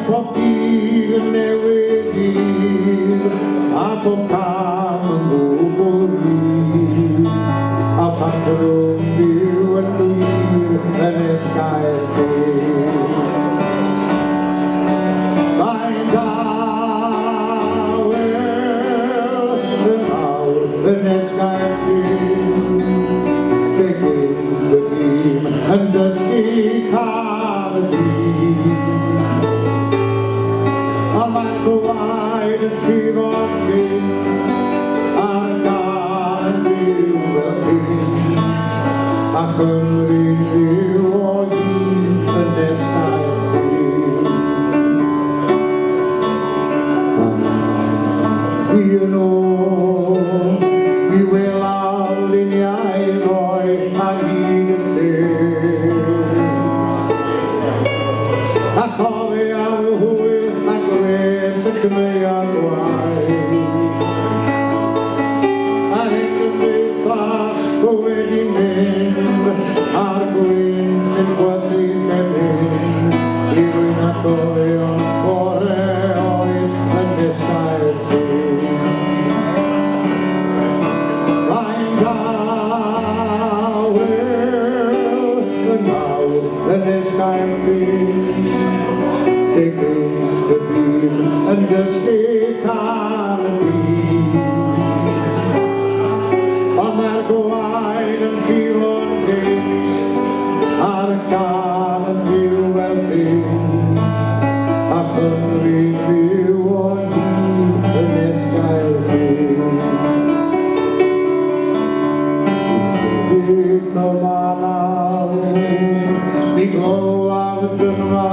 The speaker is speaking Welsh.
pob dydd yn newydd hir, a pob cam yn gwbl hir, a phan drwm byw yn glir yn esgair ffyr. Mae'n dawel yn awr yn esgair ffyr, lle gynt y dîm yn dysgu cael y dîm. A mae'r gwaed yn llifo'n gynt, a'r gan yn byw fel gynt, a Chymru'n byw o hyd yn esgair ffyr. Dyna fi yn ôl, mi welaw luniau ddoi ar hyd y lle. A chofiaw hwyl a gres y cymeriad gwaith, a hyn y bethas o wedi mynd ar gwynt yn gweddu cefn, i rwy'n agoion bore oes yn esgair ffyr. Mae'n dawel yn awr yn esgair ffyr, lle gynt y dîm yn dysgu cael y dîm. Ond mae'r gwaed yn llifo'n gynt, a'r gan yn byw fel gynt, a Chymru'n byw o hyd yn esgair ffyr. Sefyll yma nawr, mi glywaf dynfa